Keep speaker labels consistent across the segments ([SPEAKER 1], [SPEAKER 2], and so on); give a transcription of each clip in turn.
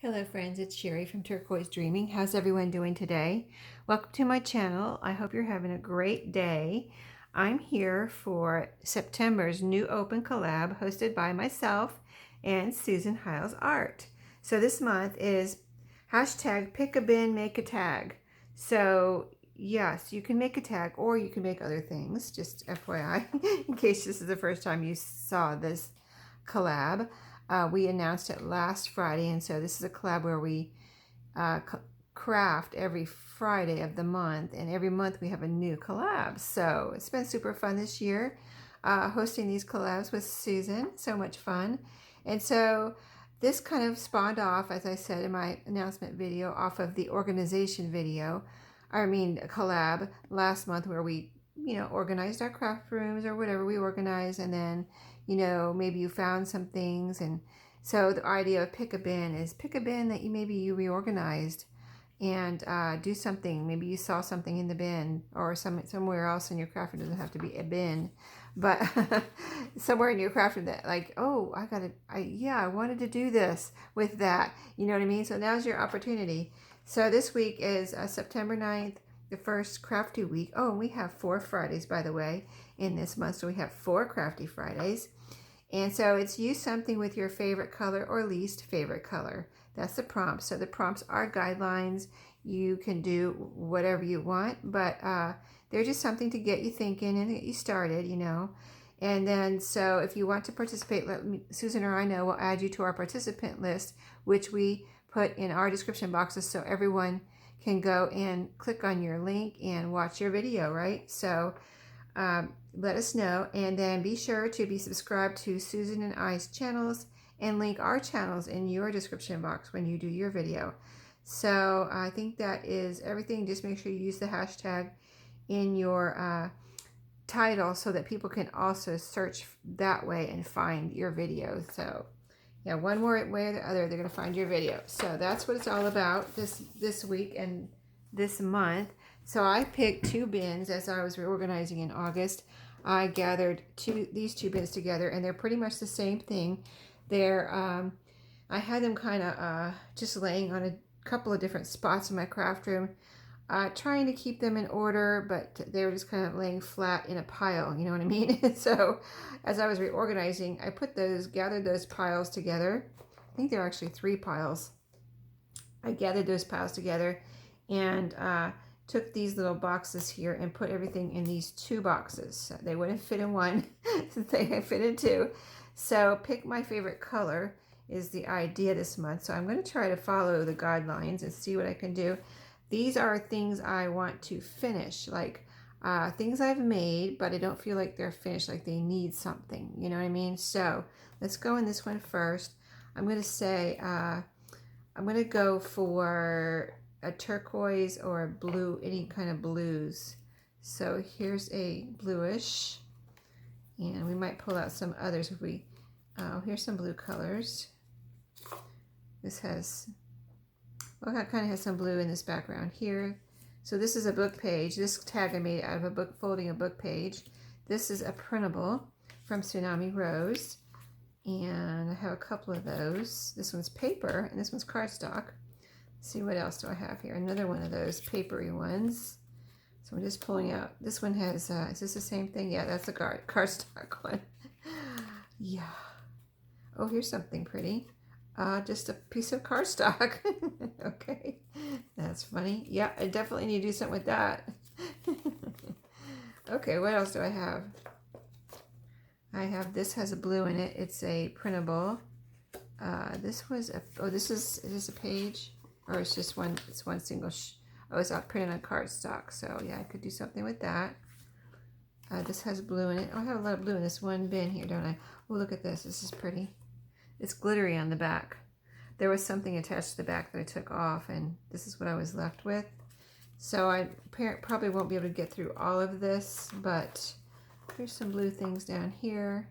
[SPEAKER 1] Hello friends, it's Sheree from Turquoise Dreaming. How's everyone doing today? Welcome to my channel. I hope you're having a great day. I'm here for September's new open collab hosted by myself and Susan Hiles Art. So this month is hashtag pick a bin, make a tag. So yes, you can make a tag or you can make other things, just FYI, in case this is the first time you saw this collab. We announced it last Friday, and so this is a collab where we craft every Friday of the month, and every month we have a new collab. So it's been super fun this year hosting these collabs with Susan. So much fun. And so this kind of spawned off, as I said in my announcement video, off of the organization video, collab last month, where we organized our craft rooms or whatever we organized, and then maybe you found some things. And so the idea of pick a bin is pick a bin that maybe you reorganized and do something. Maybe you saw something in the bin or somewhere else in your craft room. It doesn't have to be a bin, but somewhere in your craft room that like, oh, I wanted to do this with that. You know what I mean? So now's your opportunity. So this week is September 9th, the first crafty week. Oh, and we have 4 Fridays, by the way, in this month. So we have 4 crafty Fridays. And so it's use something with your favorite color or least favorite color. That's the prompt. So the prompts are guidelines. You can do whatever you want, but they're just something to get you thinking and get you started, And then, so if you want to participate, Susan or I know, we'll add you to our participant list, which we put in our description boxes so everyone can go and click on your link and watch your video, right? So let us know, and then be sure to be subscribed to Susan and I's channels and link our channels in your description box when you do your video. So I think that is everything. Just make sure you use the hashtag in your title so that people can also search that way and find your video. So yeah, one more way or the other, they're going to find your video. So that's what it's all about this week and this month. So I picked 2 bins as I was reorganizing in August. I gathered these 2 bins together, and they're pretty much the same thing. They're I had them kind of just laying on a couple of different spots in my craft room, trying to keep them in order, but they were just kind of laying flat in a pile, you know what I mean? So as I was reorganizing, I gathered those piles together. I think there are actually 3 piles. I gathered those piles together and took these little boxes here and put everything in these 2 boxes. They wouldn't fit in one, they fit in 2. So pick my favorite color is the idea this month. So I'm going to try to follow the guidelines and see what I can do. These are things I want to finish, like things I've made, but I don't feel like they're finished, like they need something, you know what I mean? So let's go in this one first. I'm going to say, I'm going to go for a turquoise or a blue, any kind of blues. So here's a bluish, and we might pull out some others if we, here's some blue colors. This has, well, that kind of has some blue in this background here. So this is a book page. This tag I made out of a book, folding a book page. This is a printable from Tsunami Rose, and I have a couple of those. This one's paper, and this one's cardstock. Let's see, what else do I have here? Another one of those papery ones. So I'm just pulling out. This one has, is this the same thing? Yeah, that's a cardstock one. Yeah. Oh, here's something pretty. Just a piece of cardstock. Okay, that's funny. Yeah, I definitely need to do something with that. Okay, what else do I have? I have, this has a blue in it. It's a printable. This was a, oh, is this a page? Or it's just one, it's one single, oh, it's not printed on cardstock. So yeah, I could do something with that. This has blue in it. Oh, I have a lot of blue in this one bin here, don't I? Oh, look at this. This is pretty. It's glittery on the back. There was something attached to the back that I took off, and this is what I was left with. So I probably won't be able to get through all of this, but there's some blue things down here.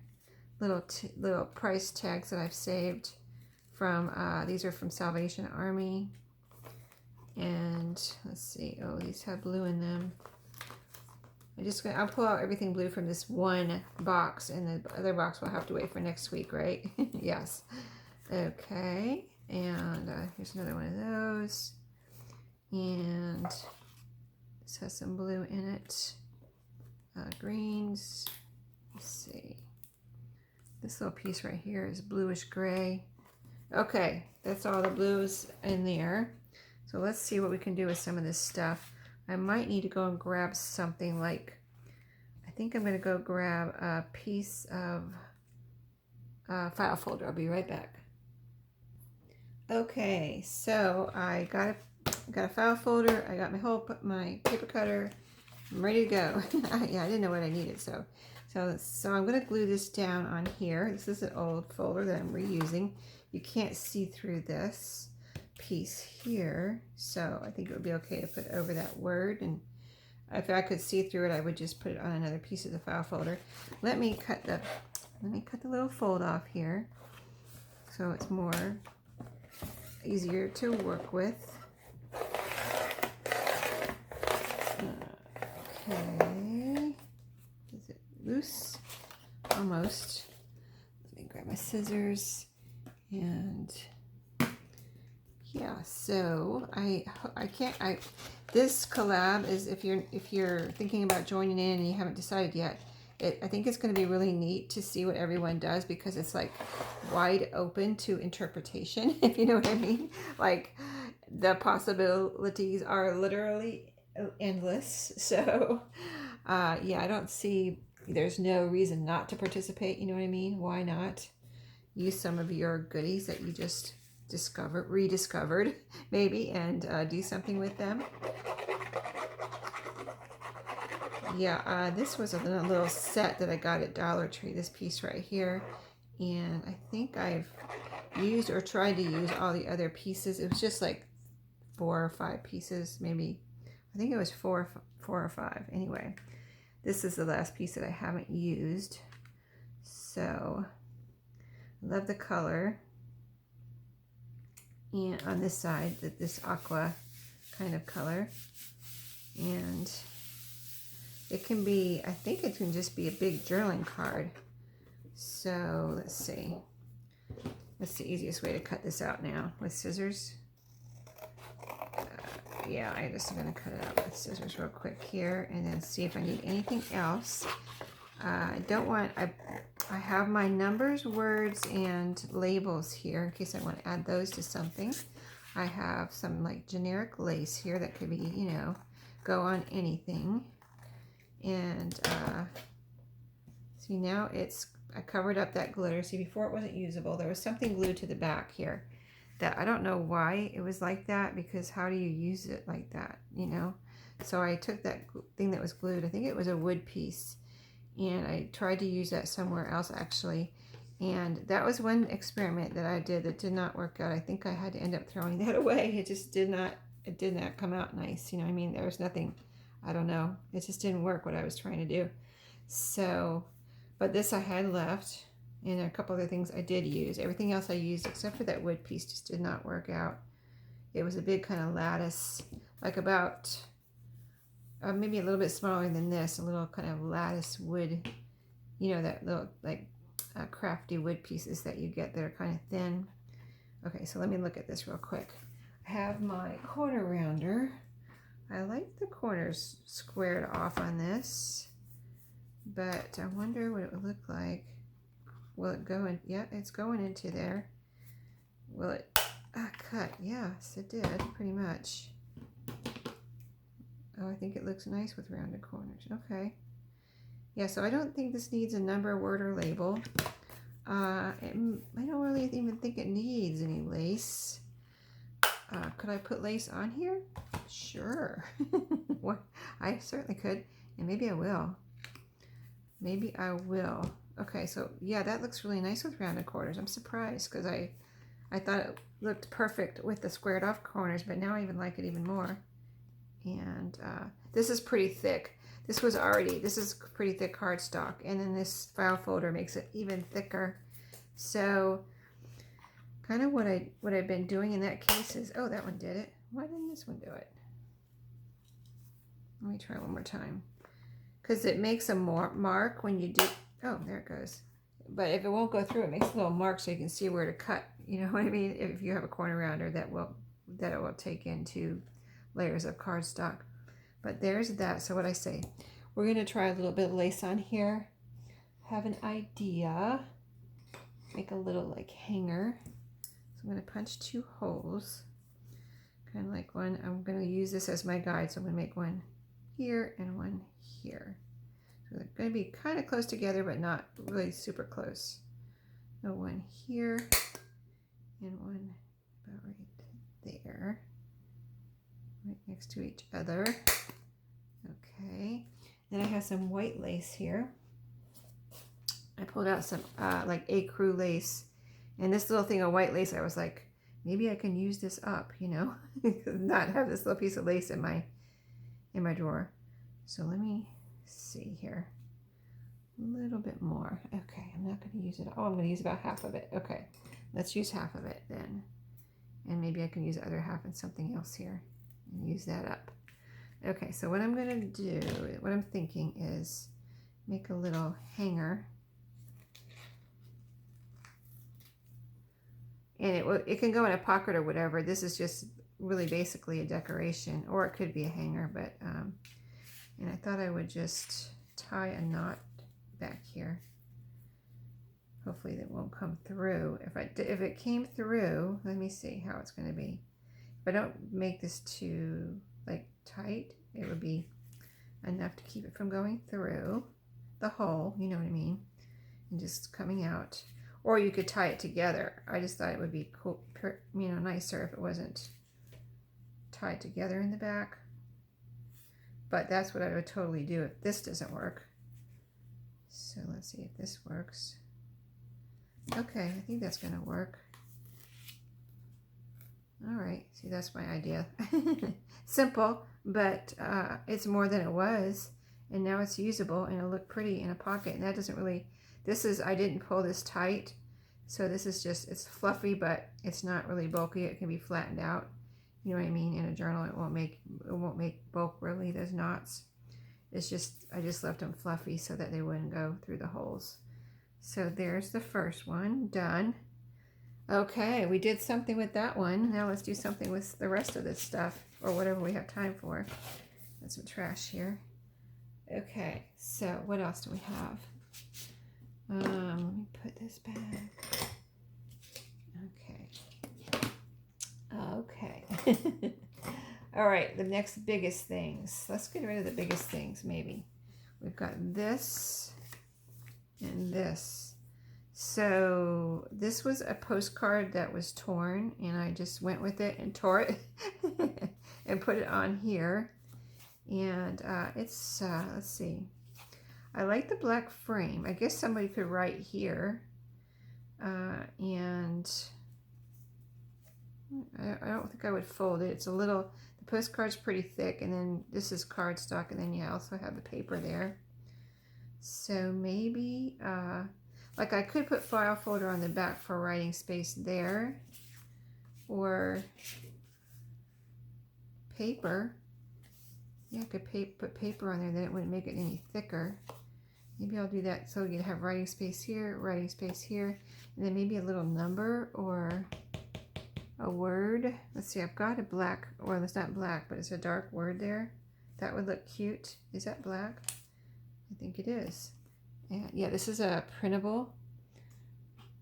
[SPEAKER 1] Little price tags that I've saved from, these are from Salvation Army. And let's see, oh, these have blue in them. I'll pull out everything blue from this one box, and the other box will have to wait for next week, right? Yes. Okay. And here's another one of those. And this has some blue in it. Greens. Let's see. This little piece right here is bluish gray. Okay, that's all the blues in there. So let's see what we can do with some of this stuff. I might need to go and grab something like, I think I'm going to go grab a piece of file folder. I'll be right back. Okay, so I got a file folder. I got my paper cutter. I'm ready to go. Yeah, I didn't know what I needed, so I'm going to glue this down on here. This is an old folder that I'm reusing. You can't see through this piece here, so I think it would be okay to put over that word, and if I could see through it, I would just put it on another piece of the file folder. Let me cut the little fold off here so it's more easier to work with. Okay, is it loose? Almost. Let me grab my scissors, and yeah, so this collab is, if you're thinking about joining in and you haven't decided yet, I think it's going to be really neat to see what everyone does, because it's like wide open to interpretation, if you know what I mean. Like, the possibilities are literally endless. So yeah, I don't see, there's no reason not to participate, you know what I mean? Why not use some of your goodies that you just rediscovered maybe, and do something with them. Yeah, this was a little set that I got at Dollar Tree, this piece right here, and I think I've used or tried to use all the other pieces. It was just like 4 or 5 pieces, maybe. I think it was four or 5. Anyway, this is the last piece that I haven't used. So I love the color. And on this side, this aqua kind of color. And it can be, I think it can just be a big journaling card. So let's see. That's the easiest way to cut this out now, with scissors. Yeah, I'm just going to cut it out with scissors real quick here, and then see if I need anything else. I have my numbers, words, and labels here in case I want to add those to something. I have some like generic lace here that could be, you know, go on anything. And see, now I covered up that glitter. See, before it wasn't usable. There was something glued to the back here that I don't know why it was like that, because how do you use it like that, you know? So I took that thing that was glued, I think it was a wood piece, and I tried to use that somewhere else actually, and that was one experiment that I did that did not work out. I think I had to end up throwing that away. It just did not come out nice, you know what I mean? There was nothing, I don't know, it just didn't work what I was trying to do. So, but this I had left, and a couple other things I did use. Everything else I used except for that wood piece just did not work out. It was a big kind of lattice, like about maybe a little bit smaller than this, a little kind of lattice wood, you know, that little like crafty wood pieces that you get that are kind of thin. Okay, so let me look at this real quick. I have my corner rounder. I like the corners squared off on this, but I wonder what it would look like. Will it go in? Yeah, it's going into there. Will it cut? Yes, it did, pretty much. Oh, I think it looks nice with rounded corners. Okay. Yeah, so I don't think this needs a number, word, or label. I don't really even think it needs any lace. Could I put lace on here? Sure. What? I certainly could, and maybe I will. Maybe I will. Okay, so yeah, that looks really nice with rounded corners. I'm surprised, because I thought it looked perfect with the squared off corners, but now I even like it even more. And this is pretty thick. This is pretty thick cardstock, and then this file folder makes it even thicker. So kind of what I've been doing in that case is, oh, that one did it. Why didn't this one do it? Let me try one more time, because it makes a mark when you do. Oh, there it goes. But if it won't go through, it makes a little mark so you can see where to cut You know what I mean? If you have a corner rounder that it will take in 2 layers of cardstock. But there's that. So what I say, we're going to try a little bit of lace on here. Have an idea. Make a little like hanger. So I'm going to punch 2 holes. Kind of like one. I'm going to use this as my guide. So I'm going to make one here and one here. So they're going to be kind of close together, but not really super close. So one here and one about right there, right next to each other. Okay, then I have some white lace here. I pulled out some like ecru lace, and this little thing of white lace, I was like, maybe I can use this up, you know, not have this little piece of lace in my drawer. So let me see here. A little bit more. Okay, I'm not going to use it. Oh, I'm going to use about half of it. Okay, let's use half of it then. And maybe I can use the other half in something else here and use that up. Okay, so what I'm going to do, what I'm thinking is make a little hanger. And it can go in a pocket or whatever. This is just really basically a decoration, or it could be a hanger, but and I thought I would just tie a knot back here. Hopefully that won't come through. If it came through, let me see how it's going to be. If I don't make this too like tight, it would be enough to keep it from going through the hole, you know what I mean, and just coming out. Or you could tie it together. I just thought it would be cool, you know, nicer if it wasn't tied together in the back. But that's what I would totally do if this doesn't work. So let's see if this works. Okay, I think that's gonna work. All right, see, that's my idea. Simple, but it's more than it was, and now it's usable and it'll look pretty in a pocket. And that doesn't really, I didn't pull this tight, so this is just, it's fluffy, but it's not really bulky. It can be flattened out. You know what I mean? In a journal, it won't make bulk really, those knots. It's just, I just left them fluffy so that they wouldn't go through the holes. So there's the first one done. Okay, we did something with that one. Now let's do something with the rest of this stuff, or whatever we have time for. Got some trash here. Okay, so what else do we have? Let me put this back. Okay. All right, the next biggest things. Let's get rid of the biggest things, maybe. We've got this and this. So this was a postcard that was torn, and I just went with it and tore it and put it on here. And it's, let's see. I like the black frame. I guess somebody could write here. And I don't think I would fold it. It's a little, the postcard's pretty thick, and then this is cardstock, and then you also have the paper there. So maybe, like I could put file folder on the back for writing space there, or paper. Yeah, I could put paper on there, then it wouldn't make it any thicker. Maybe I'll do that so you have writing space here, and then maybe a little number or a word. Let's see, I've got a black, well, it's not black, but it's a dark word there. That would look cute. Is that black? I think it is. And yeah, this is a printable.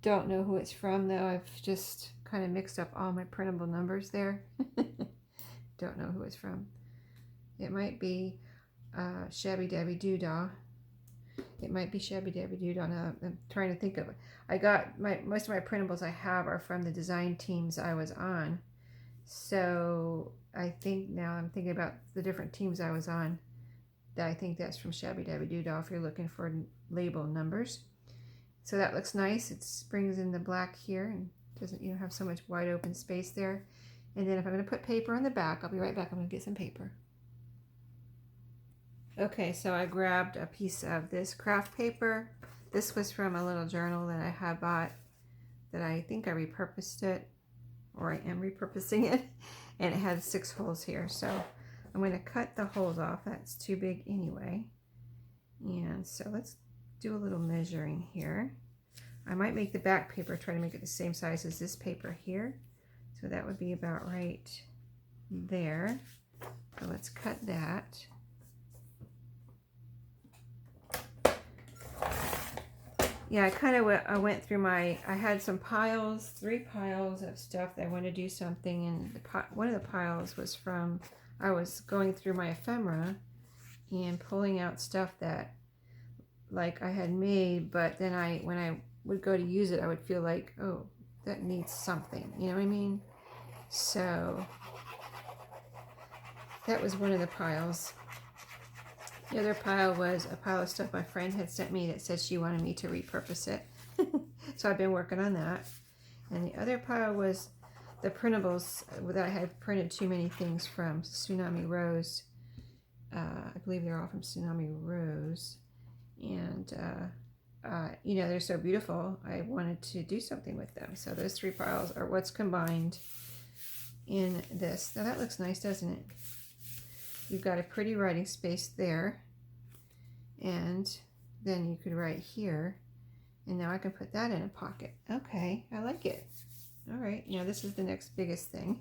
[SPEAKER 1] Don't know who it's from though. I've just kind of mixed up all my printable numbers there. Don't know who it's from. It might be Shabby Dabby Doodah. It might be Shabby Dabby Doodah. Now I'm trying to think of it. I got most of my printables I have are from the design teams I was on. So I think now I'm thinking about the different teams I was on. I think that's from Shabby Dabby Doodah if you're looking for label numbers. So that looks nice. It brings in the black here and doesn't, you know, have so much wide open space there. And then if I'm going to put paper on the back, I'll be right back. I'm going to get some paper. Okay, so I grabbed a piece of this craft paper. This was from a little journal that I had bought that I think I repurposed it, or I am repurposing it, and it had 6 holes here. So I'm going to cut the holes off. That's too big anyway. And so let's do a little measuring here. I might make the back paper, try to make it the same size as this paper here. So that would be about right there. So let's cut that. Yeah, I went through I had some piles, 3 piles of stuff that I wanted to do something, and one of the piles was from, I was going through my ephemera and pulling out stuff that like I had made, but then when I would go to use it, I would feel like, oh, that needs something, you know what I mean? So that was one of the piles. The other pile was a pile of stuff my friend had sent me that said she wanted me to repurpose it. So I've been working on that. And the other pile was the printables that I had printed too many things from Tsunami Rose. I believe they're all from Tsunami Rose. And, you know, they're so beautiful. I wanted to do something with them. So those 3 piles are what's combined in this. Now that looks nice, doesn't it? You've got a pretty writing space there, and then you could write here, and now I can put that in a pocket. Okay, I like it. All right, now this is the next biggest thing.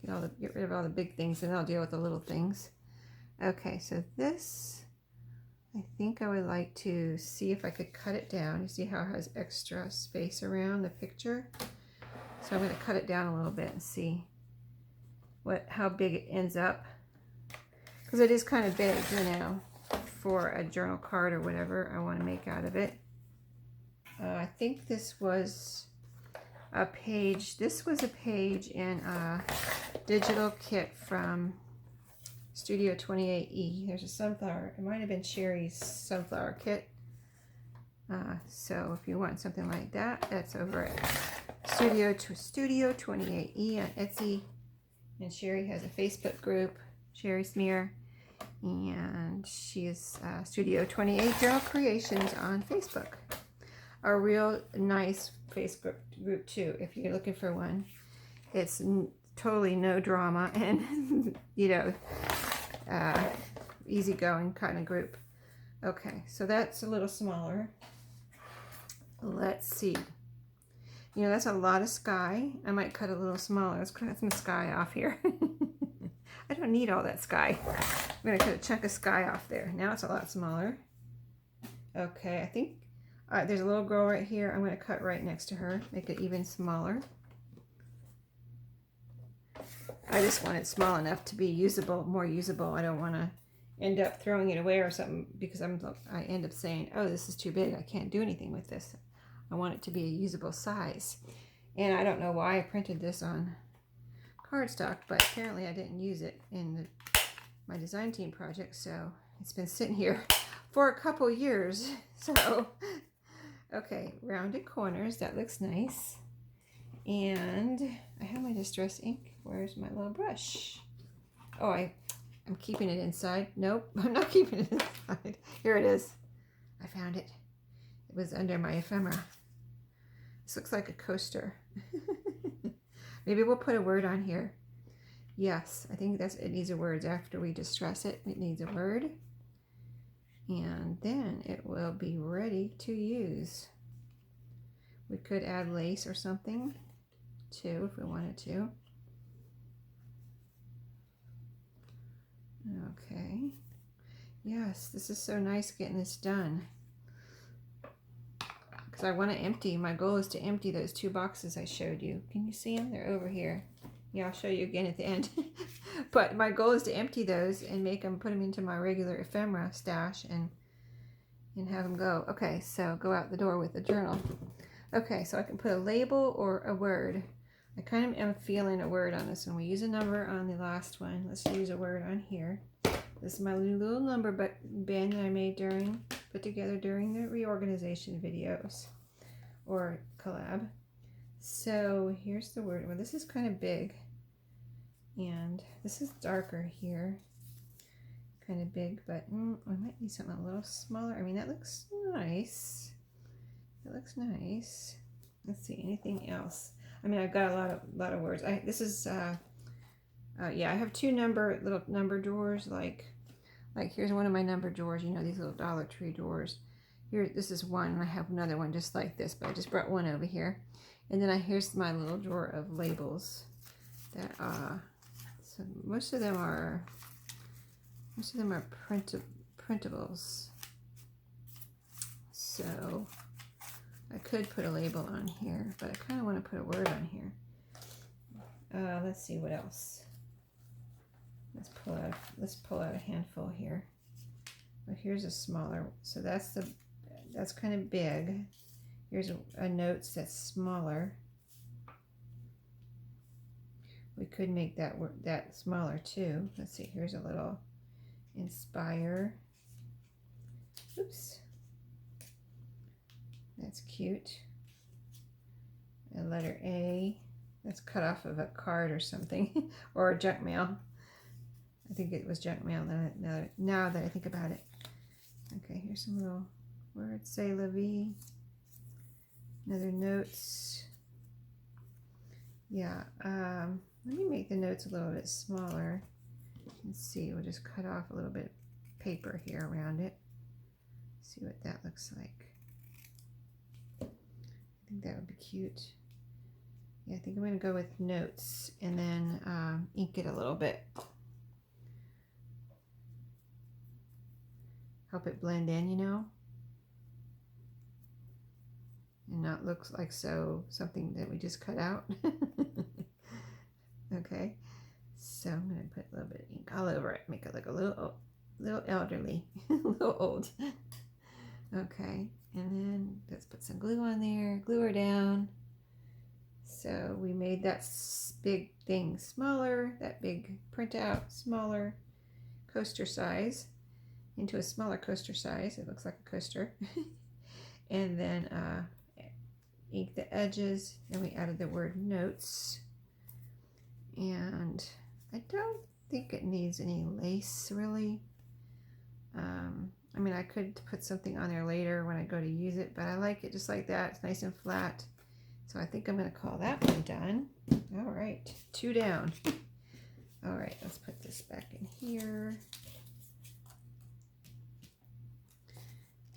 [SPEAKER 1] Get rid of all the big things, and I'll deal with the little things. Okay, so this, I think I would like to see if I could cut it down. You see how it has extra space around the picture? So I'm going to cut it down a little bit and see how big it ends up. Because it is kind of big, you know, for a journal card or whatever I want to make out of it. I think this was a page. This was a page in a digital kit from Studio 28E. There's a sunflower. It might have been Sheree's sunflower kit. So if you want something like that, that's over at Studio 28E on Etsy. And Sheree has a Facebook group, Sheree Smear, and she is Studio 28 Journal Creations on Facebook. A real nice Facebook group too, if you're looking for one. It's totally no drama and, you know, easygoing kind of group. Okay, so that's a little smaller. Let's see. You know, that's a lot of sky. I might cut a little smaller. Let's cut some sky off here. I don't need all that sky. I'm going to cut a chunk of sky off there. Now it's a lot smaller. Okay, I think there's a little girl right here. I'm going to cut right next to her. Make it even smaller. I just want it small enough to be usable, more usable. I don't want to end up throwing it away or something because I end up saying, oh, this is too big. I can't do anything with this. I want it to be a usable size. And I don't know why I printed this on cardstock, but apparently I didn't use it in my design team project, so it's been sitting here for a couple years. So, okay, rounded corners. That looks nice. And I have my distress ink. Where's my little brush? Oh, I'm keeping it inside. Nope, I'm not keeping it inside. Here it is. I found it. It was under my ephemera. This looks like a coaster. Maybe we'll put a word on here. Yes, I think it needs a word. After we distress it, it needs a word. And then it will be ready to use. We could add lace or something too if we wanted to. Okay. Yes, this is so nice getting this done. Because I want to empty. My goal is to empty those 2 boxes I showed you. Can you see them? They're over here. Yeah, I'll show you again at the end. But my goal is to empty those and put them into my regular ephemera stash and have them go. Okay, so go out the door with the journal. Okay, so I can put a label or a word. I kind of am feeling a word on this one. We use a number on the last one. Let's use a word on here. This is my little number band that I put together during the reorganization videos or collab. So here's the word. Well, this is kind of big, and this is darker here. Kind of big, but I might need something a little smaller. I mean, that looks nice. It looks nice. Let's see, anything else? I mean, I've got a lot of words. Yeah, I have 2 little number drawers. Like here's one of my number drawers. You know, these little Dollar Tree drawers. Here, this is one, and I have another one just like this, but I just brought one over here. And then here's my little drawer of labels that so most of them are printables. So I could put a label on here, but I kind of want to put a word on here. Let's see what else. Let's pull out a handful here. Well, here's a smaller. So that's kind of big. Here's a notes that's smaller. We could make that smaller too. Let's see. Here's a little inspire. Oops. That's cute. A letter A. That's cut off of a card or something, or a junk mail. I think it was junk mail now that I think about it. Okay, here's some little words. Say la vie. Another notes. Yeah, let me make the notes a little bit smaller. Let's see, we'll just cut off a little bit of paper here around it. See what that looks like. I think that would be cute. Yeah, I think I'm going to go with notes and then ink it a little bit. Help it blend in, you know, and not look like something that we just cut out. Okay, so I'm going to put a little bit of ink all over it, make it look a little elderly, a little old. Okay, and then let's put some glue on there, glue her down. So we made that big thing smaller, that big printout smaller, coaster size, into a smaller coaster size. It looks like a coaster. And then ink the edges, and we added the word notes. And I don't think it needs any lace really. I mean, I could put something on there later when I go to use it, but I like it just like that. It's nice and flat. So I think I'm going to call that one done. All right, 2 down. All right, let's put this back in here.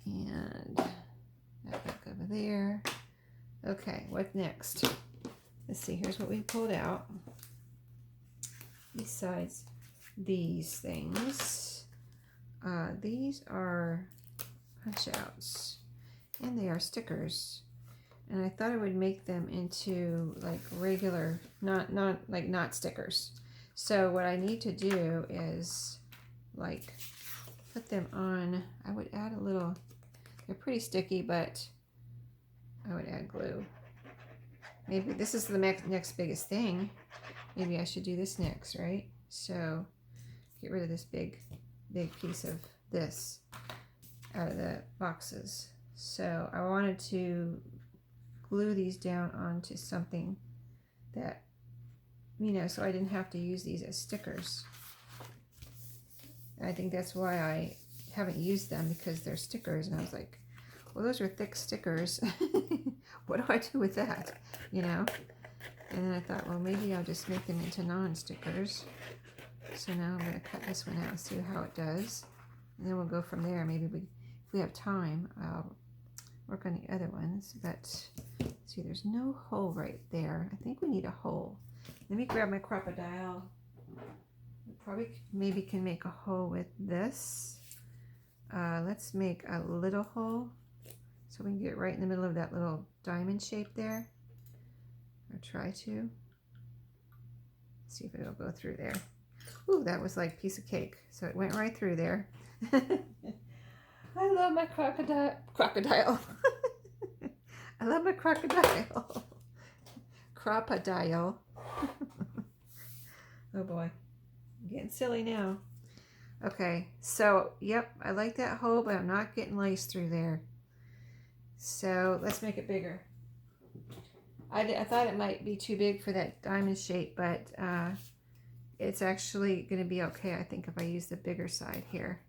[SPEAKER 1] And that back over there. Okay, what next? Let's see, here's what we pulled out. Besides these things, these are punch outs, and they are stickers. And I thought I would make them into like regular, not stickers. So what I need to do is like put them on. I would add a little, they're pretty sticky, but I would add glue. Maybe this is the next biggest thing. Maybe I should do this next, right? So get rid of this big piece of this out of the boxes. So I wanted to glue these down onto something that, you know, so I didn't have to use these as stickers. I think that's why I haven't used them, because they're stickers. And I was like, well, those are thick stickers. What do I do with that? You know? And then I thought, well, maybe I'll just make them into non-stickers. So now I'm going to cut this one out and see how it does. And then we'll go from there. Maybe if we have time, I'll work on the other ones. But see, there's no hole right there. I think we need a hole. Let me grab my crocodile. We probably maybe can make a hole with this. Let's make a little hole so we can get right in the middle of that little diamond shape there. Or try to. See if it'll go through there. Ooh, that was like a piece of cake. So it went right through there. I love my crocodile. I love my crocodile. Crocodile. Oh boy. I'm getting silly now. Okay, so yep, I like that hole, but I'm not getting lace through there. So let's make it bigger. I thought it might be too big for that diamond shape, but it's actually going to be okay, I think, if I use the bigger side here.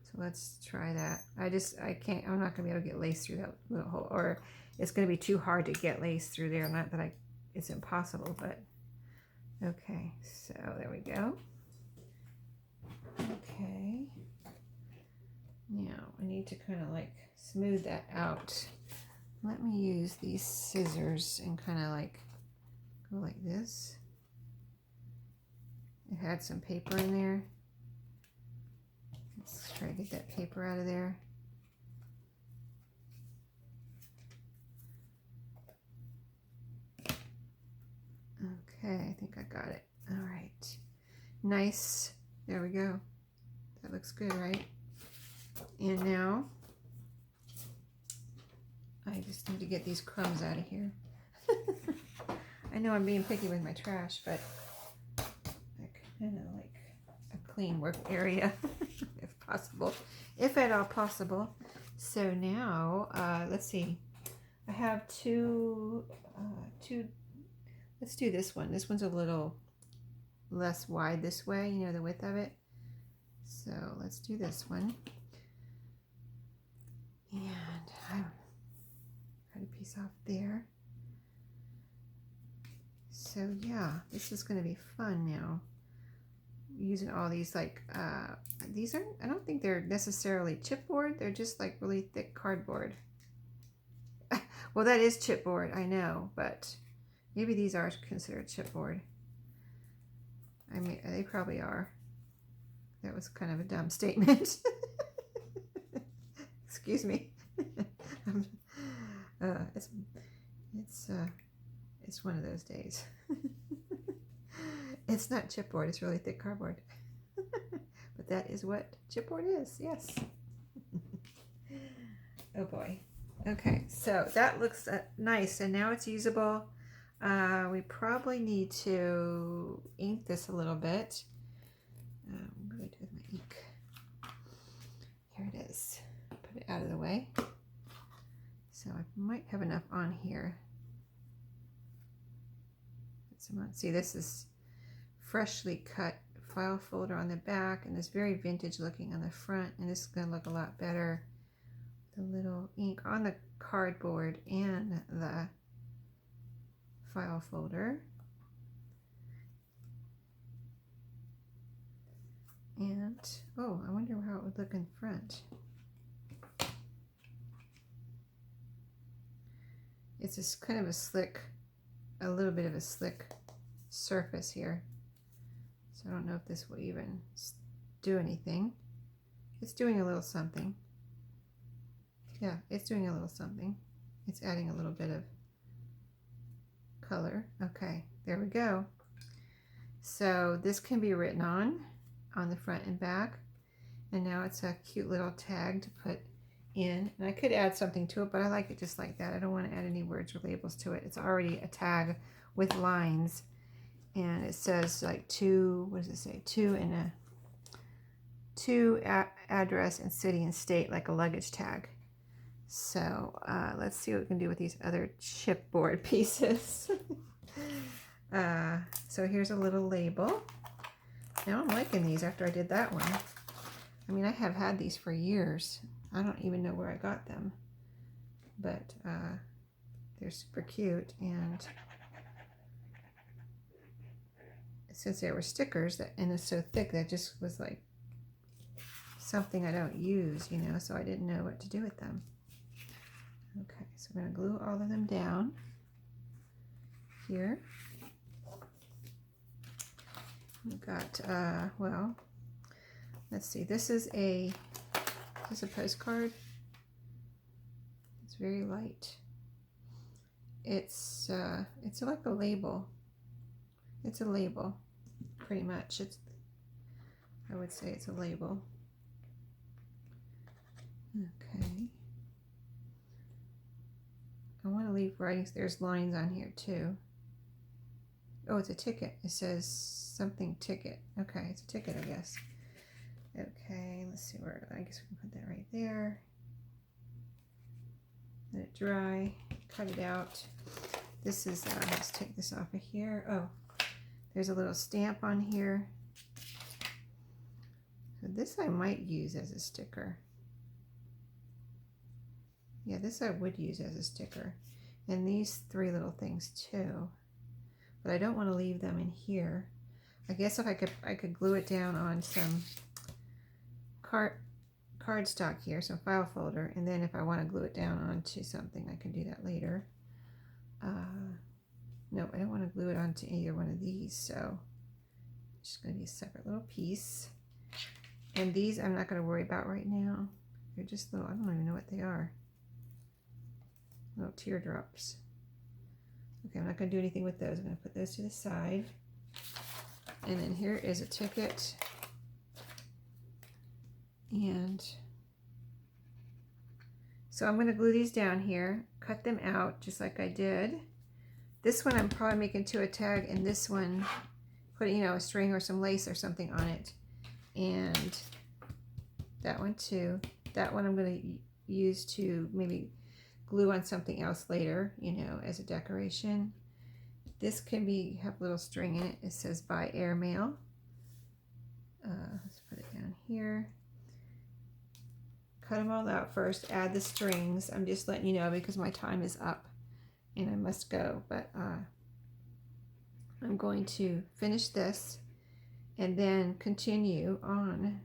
[SPEAKER 1] So let's try that. I'm not going to be able to get lace through that little hole, or it's going to be too hard to get lace through there. Not that it's impossible, but okay. So there we go. Okay. Now I need to kind of like smooth that out. Let me use these scissors and kind of like go like this. It had some paper in there. Let's try to get that paper out of there. Okay, I think I got it. All right. Nice. There we go. That looks good, right? And now I just need to get these crumbs out of here. I know I'm being picky with my trash, but I kind of like a clean work area if possible, if at all possible. So now, let's see. I have two, let's do this one. This one's a little less wide this way, you know, the width of it. So let's do this one. And I cut a piece off there. So yeah, this is going to be fun now. Using all these like, these aren't, I don't think they're necessarily chipboard. They're just like really thick cardboard. Well, that is chipboard, I know, but maybe these are considered chipboard. I mean, they probably are. That was kind of a dumb statement. Excuse me. It's one of those days. It's not chipboard, it's really thick cardboard. But that is what chipboard is, yes. Oh boy. Okay, so that looks nice, and now it's usable. We probably need to ink this a little bit. I'm going to do with my ink. Here it is. Put it out of the way. So I might have enough on here. Put some on. See, this is freshly cut file folder on the back, and it's very vintage looking on the front, and this is going to look a lot better. The little ink on the cardboard and the file folder. And, oh, I wonder how it would look in front. It's just kind of a slick, a little bit of a slick surface here. So I don't know if this will even do anything. It's doing a little something. Yeah, it's doing a little something. It's adding a little bit of color. Okay, there we go. So this can be written on the front and back. And now it's a cute little tag to put in. And I could add something to it, but I like it just like that. I don't want to add any words or labels to it. It's already a tag with lines. And it says like what does it say? Address and city and state, like a luggage tag. So let's see what we can do with these other chipboard pieces. So here's a little label. Now I'm liking these after I did that one. I mean, I have had these for years. I don't even know where I got them. But they're super cute. And since they were stickers, and it's so thick, that just was like something I don't use, you know, so I didn't know what to do with them. Okay, so I'm going to glue all of them down here. We've got, well, let's see, this is a postcard. It's very light. It's like a label. It's a label, pretty much. I would say it's a label. Okay. I want to leave writings. There's lines on here too. Oh, it's a ticket. It says something ticket. Okay, it's a ticket, I guess. Okay, let's see where, I guess we can put that right there. Let it dry, cut it out. This is, let's take this off of here. Oh, there's a little stamp on here. So this I might use as a sticker. Yeah, this I would use as a sticker. And these three little things too. But I don't want to leave them in here. I guess if I could glue it down on some cardstock here, some file folder, and then if I want to glue it down onto something, I can do that later. No, I don't want to glue it onto either one of these, so it's just going to be a separate little piece. And these I'm not going to worry about right now. They're just little, I don't even know what they are. Little teardrops. Okay, I'm not going to do anything with those. I'm going to put those to the side. And then here is a ticket. And so I'm going to glue these down here, cut them out just like I did. This one I'm probably making to a tag, and this one put, you know, a string or some lace or something on it. And that one too. That one I'm going to use to maybe glue on something else later, you know, as a decoration. This can be, have a little string in it. It says by airmail. Let's put it down here. Cut them all out first, add the strings. I'm just letting you know because my time is up and I must go, but I'm going to finish this and then continue on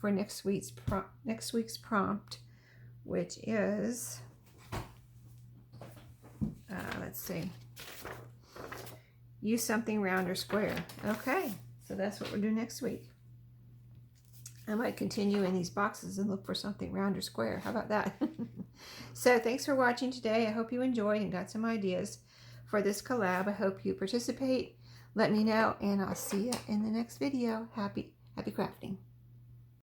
[SPEAKER 1] for next week's prompt, which is let's see, use something round or square. Okay, so that's what we'll do next week. I might continue in these boxes and look for something round or square. How about that? So thanks for watching today. I hope you enjoyed and got some ideas for this collab. I hope you participate. Let me know, and I'll see you in the next video. Happy crafting.